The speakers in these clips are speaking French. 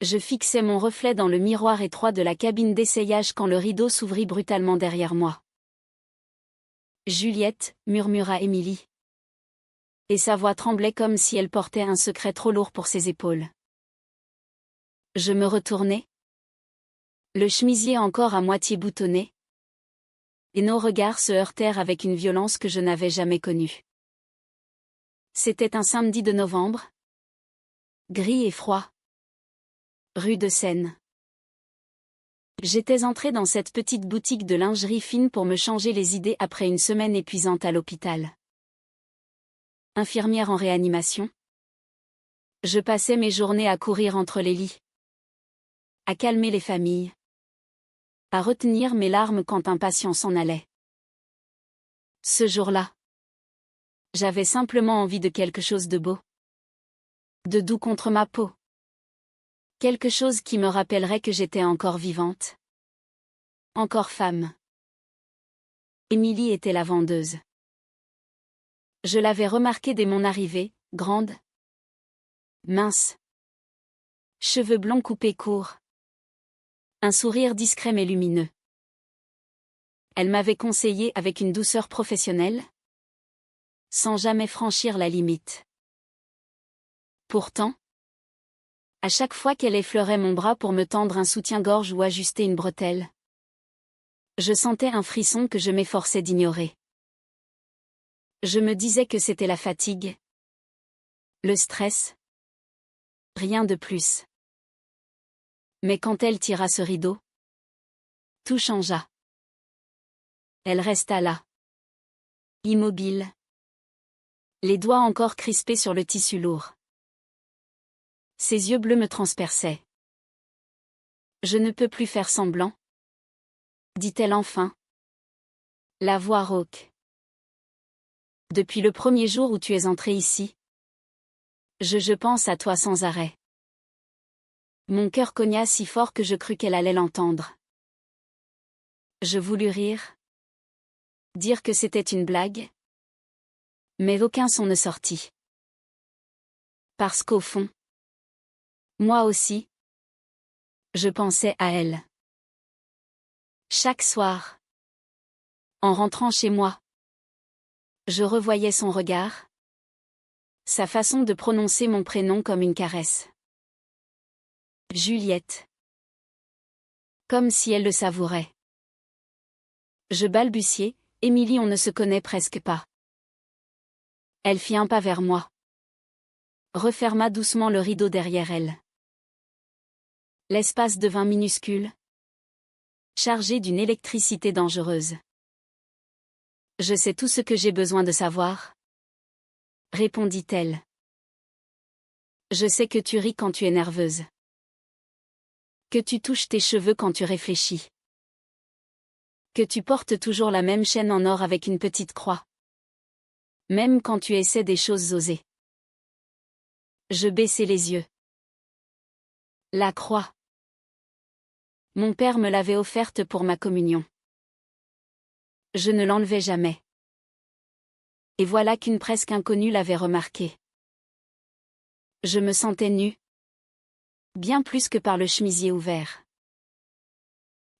Je fixais mon reflet dans le miroir étroit de la cabine d'essayage quand le rideau s'ouvrit brutalement derrière moi. « Juliette » murmura Émilie. Et sa voix tremblait comme si elle portait un secret trop lourd pour ses épaules. Je me retournai. Le chemisier encore à moitié boutonné. Et nos regards se heurtèrent avec une violence que je n'avais jamais connue. C'était un samedi de novembre. Gris et froid. Rue de Seine. J'étais entrée dans cette petite boutique de lingerie fine pour me changer les idées après une semaine épuisante à l'hôpital. Infirmière en réanimation. Je passais mes journées à courir entre les lits. À calmer les familles. À retenir mes larmes quand un patient s'en allait. Ce jour-là, j'avais simplement envie de quelque chose de beau. De doux contre ma peau. Quelque chose qui me rappellerait que j'étais encore vivante. Encore femme. Émilie était la vendeuse. Je l'avais remarquée dès mon arrivée, grande. Mince. Cheveux blonds coupés courts. Un sourire discret mais lumineux. Elle m'avait conseillé avec une douceur professionnelle. Sans jamais franchir la limite. Pourtant, à chaque fois qu'elle effleurait mon bras pour me tendre un soutien-gorge ou ajuster une bretelle, je sentais un frisson que je m'efforçais d'ignorer. Je me disais que c'était la fatigue. Le stress. Rien de plus. Mais quand elle tira ce rideau, tout changea. Elle resta là. Immobile. Les doigts encore crispés sur le tissu lourd. Ses yeux bleus me transperçaient. Je ne peux plus faire semblant, dit-elle enfin. La voix rauque. Depuis le premier jour où tu es entré ici, je pense à toi sans arrêt. Mon cœur cogna si fort que je crus qu'elle allait l'entendre. Je voulus rire. Dire que c'était une blague. Mais aucun son ne sortit. Parce qu'au fond, moi aussi, je pensais à elle. Chaque soir, en rentrant chez moi, je revoyais son regard, sa façon de prononcer mon prénom comme une caresse. Juliette. Comme si elle le savourait. Je balbutiai, Émilie, on ne se connaît presque pas. Elle fit un pas vers moi. Referma doucement le rideau derrière elle. L'espace devint minuscule, chargé d'une électricité dangereuse. Je sais tout ce que j'ai besoin de savoir, répondit-elle. Je sais que tu ris quand tu es nerveuse. Que tu touches tes cheveux quand tu réfléchis. Que tu portes toujours la même chaîne en or avec une petite croix. Même quand tu essaies des choses osées. Je baissai les yeux. La croix. Mon père me l'avait offerte pour ma communion. Je ne l'enlevai jamais. Et voilà qu'une presque inconnue l'avait remarquée. Je me sentais nue. Bien plus que par le chemisier ouvert.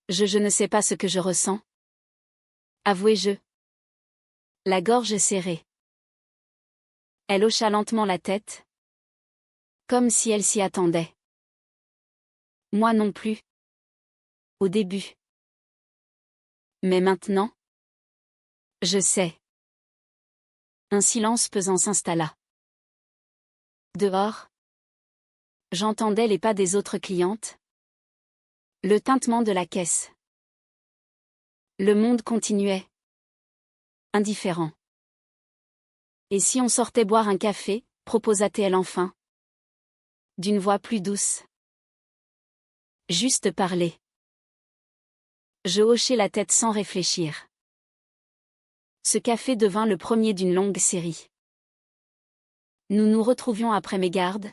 Je ne sais pas ce que je ressens. Avouai-je. La gorge serrée. Elle hocha lentement la tête. Comme si elle s'y attendait. Moi non plus. Au début. Mais maintenant. Je sais. Un silence pesant s'installa. Dehors. J'entendais les pas des autres clientes. Le tintement de la caisse. Le monde continuait. Indifférent. Et si on sortait boire un café, proposa-t-elle enfin. D'une voix plus douce. Juste parler. Je hochai la tête sans réfléchir. Ce café devint le premier d'une longue série. Nous nous retrouvions après mes gardes.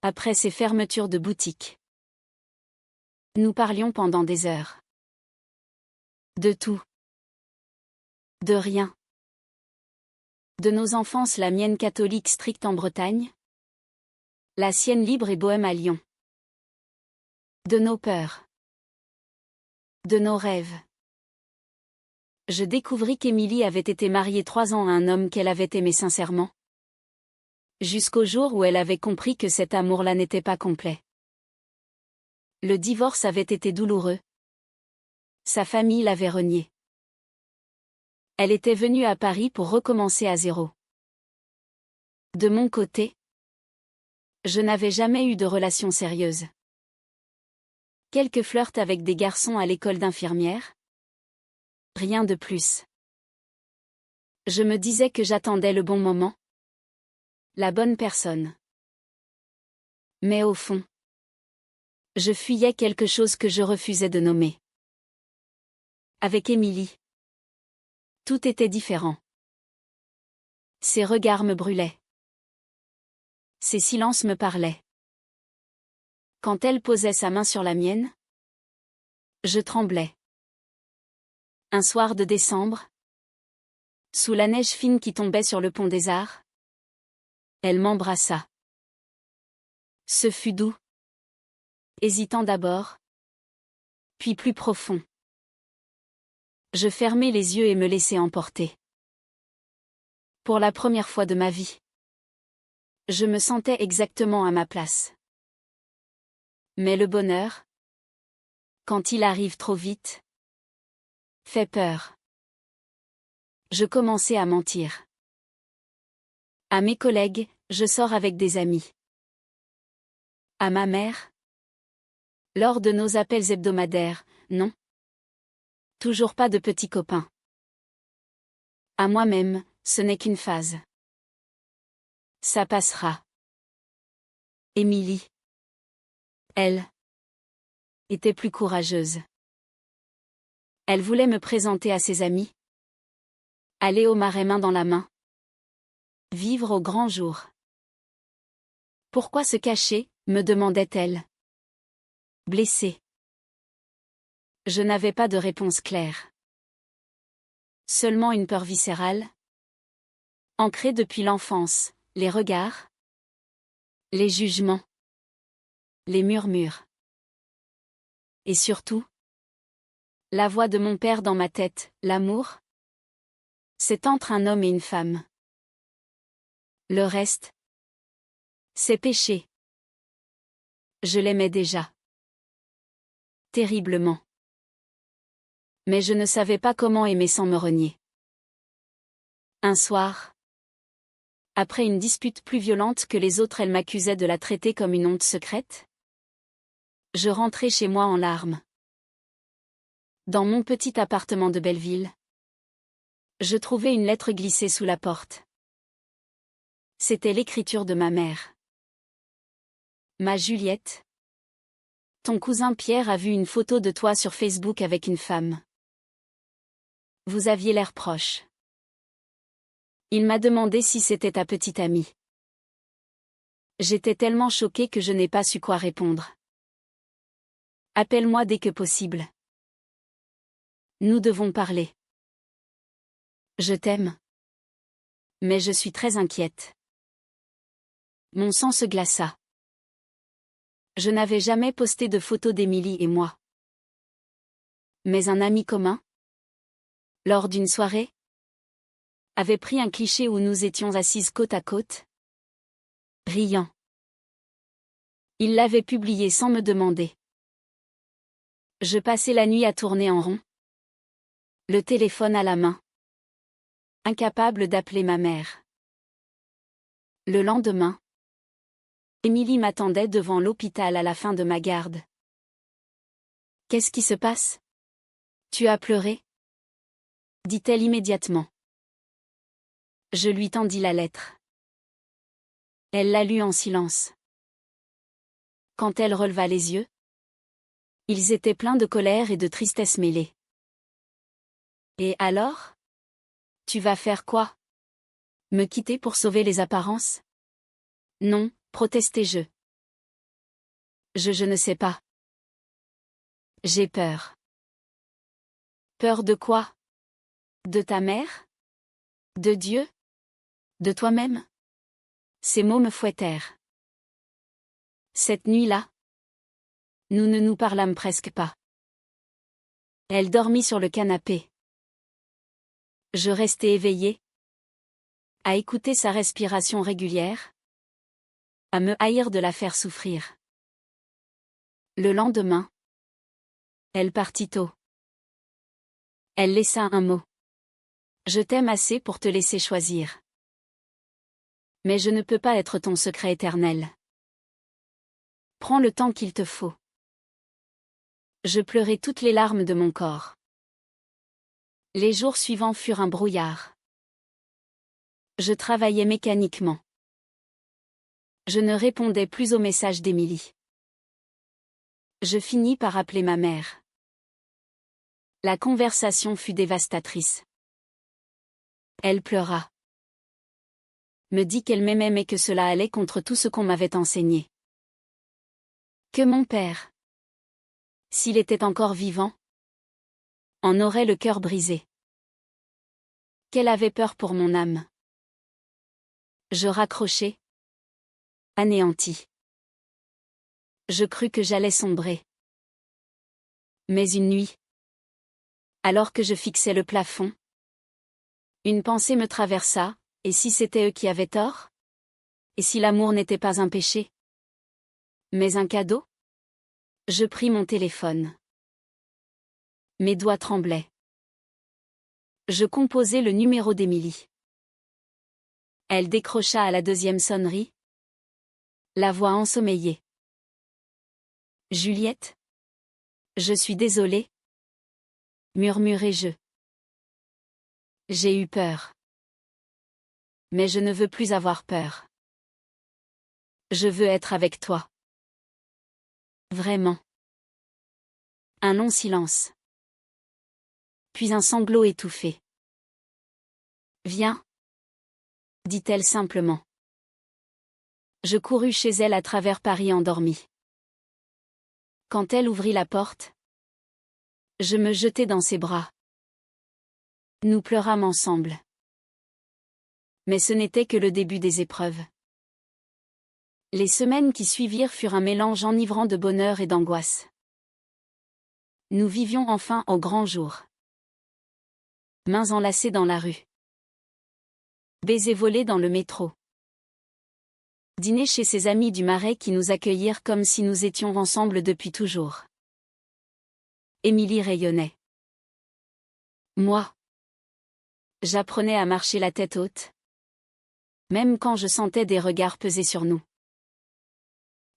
Après ces fermetures de boutiques. Nous parlions pendant des heures. De tout. De rien. De nos enfances, la mienne catholique stricte en Bretagne. La sienne libre et bohème à Lyon. De nos peurs. De nos rêves. Je découvris qu'Émilie avait été mariée 3 ans à un homme qu'elle avait aimé sincèrement. Jusqu'au jour où elle avait compris que cet amour-là n'était pas complet. Le divorce avait été douloureux. Sa famille l'avait renié. Elle était venue à Paris pour recommencer à zéro. De mon côté, je n'avais jamais eu de relation sérieuse. Quelques flirts avec des garçons à l'école d'infirmière. Rien de plus. Je me disais que j'attendais le bon moment. La bonne personne. Mais au fond, je fuyais quelque chose que je refusais de nommer. Avec Émilie, tout était différent. Ses regards me brûlaient. Ses silences me parlaient. Quand elle posait sa main sur la mienne, je tremblais. Un soir de décembre, sous la neige fine qui tombait sur le pont des Arts, elle m'embrassa. Ce fut doux. Hésitant d'abord, puis plus profond. Je fermai les yeux et me laissai emporter. Pour la première fois de ma vie, je me sentais exactement à ma place. Mais le bonheur, quand il arrive trop vite, fait peur. Je commençai à mentir. À mes collègues, je sors avec des amis. À ma mère, lors de nos appels hebdomadaires, non. Toujours pas de petits copains. À moi-même, ce n'est qu'une phase. Ça passera. Émilie. Elle était plus courageuse. Elle voulait me présenter à ses amis. Aller au marais main dans la main. Vivre au grand jour. Pourquoi se cacher, me demandait-elle. Blessée. Je n'avais pas de réponse claire. Seulement une peur viscérale. Ancrée depuis l'enfance, les regards. Les jugements. Les murmures. Et surtout, la voix de mon père dans ma tête, l'amour, c'est entre un homme et une femme. Le reste, c'est péché. Je l'aimais déjà. Terriblement. Mais je ne savais pas comment aimer sans me renier. Un soir, après une dispute plus violente que les autres, elle m'accusait de la traiter comme une honte secrète. Je rentrai chez moi en larmes. Dans mon petit appartement de Belleville, je trouvai une lettre glissée sous la porte. C'était l'écriture de ma mère. Ma Juliette. Ton cousin Pierre a vu une photo de toi sur Facebook avec une femme. Vous aviez l'air proche. Il m'a demandé si c'était ta petite amie. J'étais tellement choquée que je n'ai pas su quoi répondre. Appelle-moi dès que possible. Nous devons parler. Je t'aime. Mais je suis très inquiète. Mon sang se glaça. Je n'avais jamais posté de photos d'Émilie et moi. Mais un ami commun, lors d'une soirée, avait pris un cliché où nous étions assises côte à côte, riant. Il l'avait publié sans me demander. Je passais la nuit à tourner en rond, le téléphone à la main, incapable d'appeler ma mère. Le lendemain, Émilie m'attendait devant l'hôpital à la fin de ma garde. Qu'est-ce qui se passe? Tu as pleuré? Dit-elle immédiatement. Je lui tendis la lettre. Elle la lut en silence. Quand elle releva les yeux, ils étaient pleins de colère et de tristesse mêlée. Et alors? Tu vas faire quoi? Me quitter pour sauver les apparences? Non, protestai-je. Je ne sais pas. J'ai peur. Peur de quoi? De ta mère? De Dieu? De toi-même? Ces mots me fouettèrent. Cette nuit-là, Nous ne nous parlâmes presque pas. Elle dormit sur le canapé. Je restai éveillé, à écouter sa respiration régulière, à me haïr de la faire souffrir. Le lendemain, elle partit tôt. Elle laissa un mot. Je t'aime assez pour te laisser choisir. Mais je ne peux pas être ton secret éternel. Prends le temps qu'il te faut. Je pleurai toutes les larmes de mon corps. Les jours suivants furent un brouillard. Je travaillais mécaniquement. Je ne répondais plus aux messages d'Émilie. Je finis par appeler ma mère. La conversation fut dévastatrice. Elle pleura. Me dit qu'elle m'aimait mais que cela allait contre tout ce qu'on m'avait enseigné. Que mon père, s'il était encore vivant, en aurait le cœur brisé. Qu'elle avait peur pour mon âme. Je raccrochai. Anéanti. Je crus que j'allais sombrer. Mais une nuit, alors que je fixais le plafond, une pensée me traversa, et si c'était eux qui avaient tort? Et si l'amour n'était pas un péché? Mais un cadeau? Je pris mon téléphone. Mes doigts tremblaient. Je composai le numéro d'Émilie. Elle décrocha à la deuxième sonnerie. La voix ensommeillée. Juliette? Je suis désolée. Murmurai-je. J'ai eu peur. Mais je ne veux plus avoir peur. Je veux être avec toi. Vraiment. Un long silence. Puis un sanglot étouffé. Viens, dit-elle simplement. Je courus chez elle à travers Paris endormie. Quand elle ouvrit la porte, je me jetai dans ses bras. Nous pleurâmes ensemble. Mais ce n'était que le début des épreuves. Les semaines qui suivirent furent un mélange enivrant de bonheur et d'angoisse. Nous vivions enfin au grand jour. Mains enlacées dans la rue. Baisers volés dans le métro. Dîner chez ses amis du Marais qui nous accueillirent comme si nous étions ensemble depuis toujours. Émilie rayonnait. Moi, j'apprenais à marcher la tête haute. Même quand je sentais des regards peser sur nous.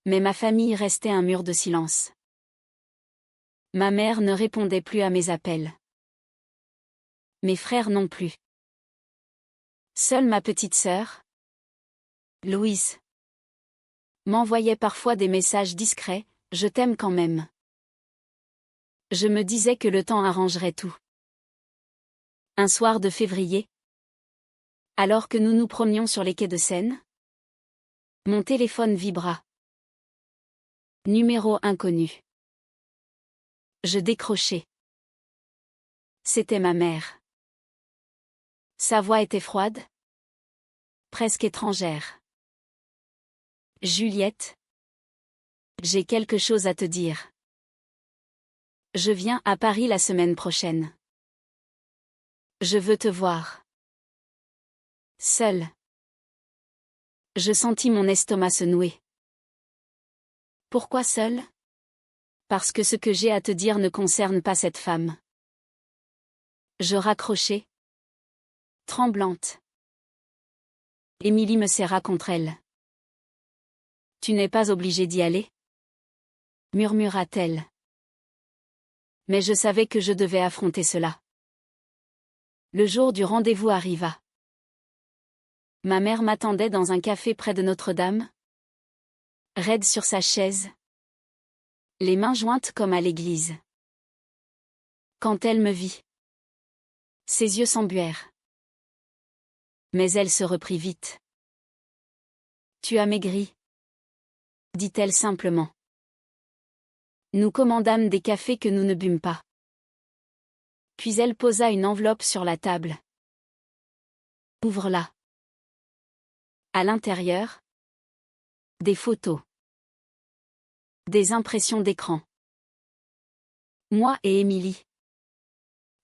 Mais ma famille restait un mur de silence. Ma mère ne répondait plus à mes appels. Mes frères non plus. Seule ma petite sœur, Louise, m'envoyait parfois des messages discrets, je t'aime quand même. Je me disais que le temps arrangerait tout. Un soir de février, alors que nous nous promenions sur les quais de Seine, mon téléphone vibra. Numéro inconnu. Je décrochai. C'était ma mère. Sa voix était froide, presque étrangère. Juliette, j'ai quelque chose à te dire. Je viens à Paris la semaine prochaine. Je veux te voir. Seule. Je sentis mon estomac se nouer. Pourquoi seule? Parce que ce que j'ai à te dire ne concerne pas cette femme. Je raccrochai. Tremblante. Émilie me serra contre elle. Tu n'es pas obligée d'y aller? Murmura-t-elle. Mais je savais que je devais affronter cela. Le jour du rendez-vous arriva. Ma mère m'attendait dans un café près de Notre-Dame. Raide sur sa chaise. Les mains jointes comme à l'église. Quand elle me vit, ses yeux s'embuèrent. Mais elle se reprit vite. Tu as maigri, dit-elle simplement. Nous commandâmes des cafés que nous ne bûmes pas. Puis elle posa une enveloppe sur la table. Ouvre-la. À l'intérieur, des photos. Des impressions d'écran. Moi et Émilie.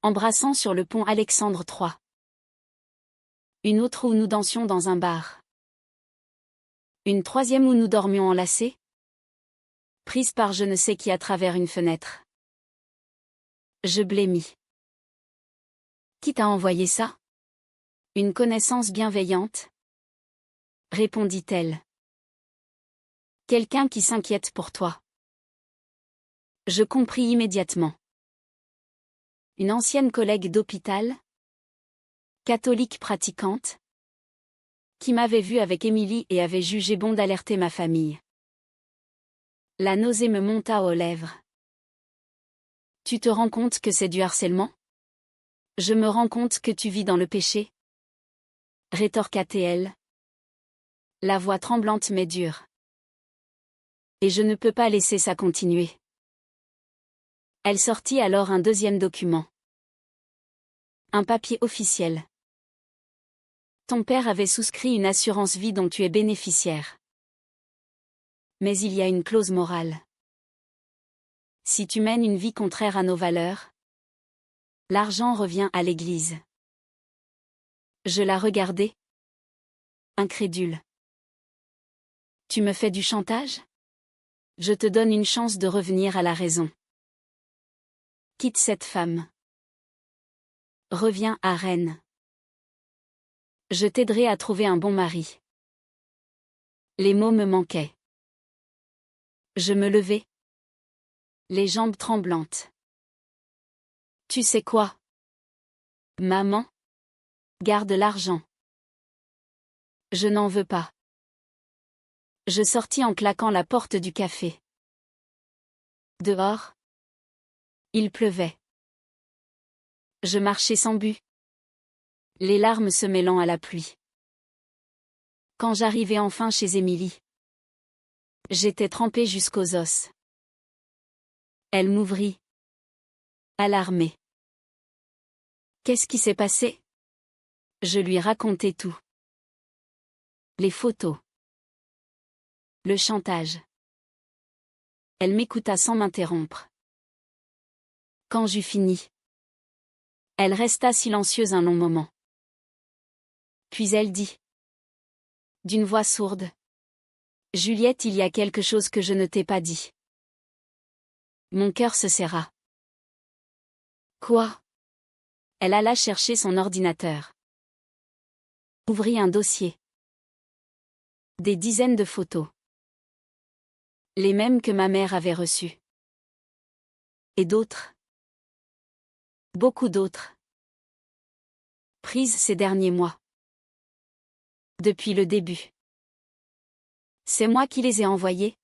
Embrassant sur le pont Alexandre III. Une autre où nous dansions dans un bar. Une troisième où nous dormions enlacés. Prise par je ne sais qui à travers une fenêtre. Je blêmis. Qui t'a envoyé ça? Une connaissance bienveillante, répondit-elle. Quelqu'un qui s'inquiète pour toi. Je compris immédiatement. Une ancienne collègue d'hôpital, catholique pratiquante, qui m'avait vue avec Émilie et avait jugé bon d'alerter ma famille. La nausée me monta aux lèvres. Tu te rends compte que c'est du harcèlement? Je me rends compte que tu vis dans le péché, rétorqua-t-elle, la voix tremblante mais dure. Et je ne peux pas laisser ça continuer. Elle sortit alors un deuxième document. Un papier officiel. Ton père avait souscrit une assurance vie dont tu es bénéficiaire. Mais il y a une clause morale. Si tu mènes une vie contraire à nos valeurs, l'argent revient à l'Église. Je la regardai, incrédule. Tu me fais du chantage? Je te donne une chance de revenir à la raison. Quitte cette femme. Reviens à Rennes. Je t'aiderai à trouver un bon mari. Les mots me manquaient. Je me levai, les jambes tremblantes. Tu sais quoi? Maman? Garde l'argent. Je n'en veux pas. Je sortis en claquant la porte du café. Dehors, il pleuvait. Je marchais sans but, les larmes se mêlant à la pluie. Quand j'arrivai enfin chez Émilie, j'étais trempée jusqu'aux os. Elle m'ouvrit, alarmée. Qu'est-ce qui s'est passé? Je lui racontai tout. Les photos. Le chantage. Elle m'écouta sans m'interrompre. Quand j'eus fini, elle resta silencieuse un long moment. Puis elle dit, d'une voix sourde, Juliette, il y a quelque chose que je ne t'ai pas dit. Mon cœur se serra. Quoi? Elle alla chercher son ordinateur. Ouvrit un dossier. Des dizaines de photos. Les mêmes que ma mère avait reçues. Et d'autres. Beaucoup d'autres. Prises ces derniers mois. Depuis le début. C'est moi qui les ai envoyées?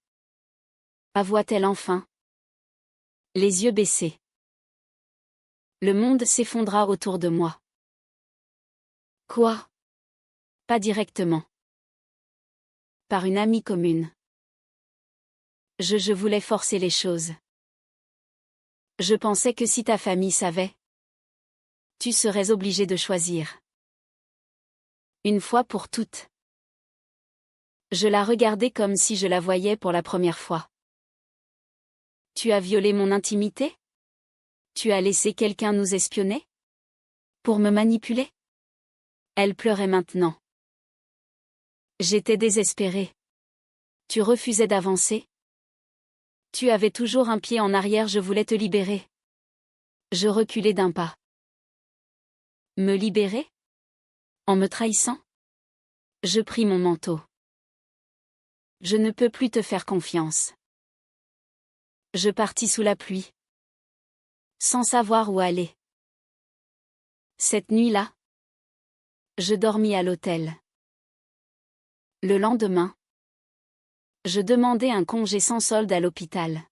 Avoua-t-elle enfin. Les yeux baissés. Le monde s'effondra autour de moi. Quoi? Pas directement. Par une amie commune. Je voulais forcer les choses. Je pensais que si ta famille savait, tu serais obligé de choisir. Une fois pour toutes. Je la regardais comme si je la voyais pour la première fois. Tu as violé mon intimité? Tu as laissé quelqu'un nous espionner? Pour me manipuler? Elle pleurait maintenant. J'étais désespérée. Tu refusais d'avancer? Tu avais toujours un pied en arrière, je voulais te libérer. Je reculai d'un pas. Me libérer? En me trahissant? Je pris mon manteau. Je ne peux plus te faire confiance. Je partis sous la pluie. Sans savoir où aller. Cette nuit-là, je dormis à l'hôtel. Le lendemain, je demandai un congé sans solde à l'hôpital.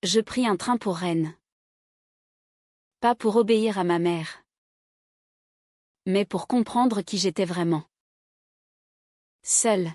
Je pris un train pour Rennes. Pas pour obéir à ma mère, mais pour comprendre qui j'étais vraiment. Seule.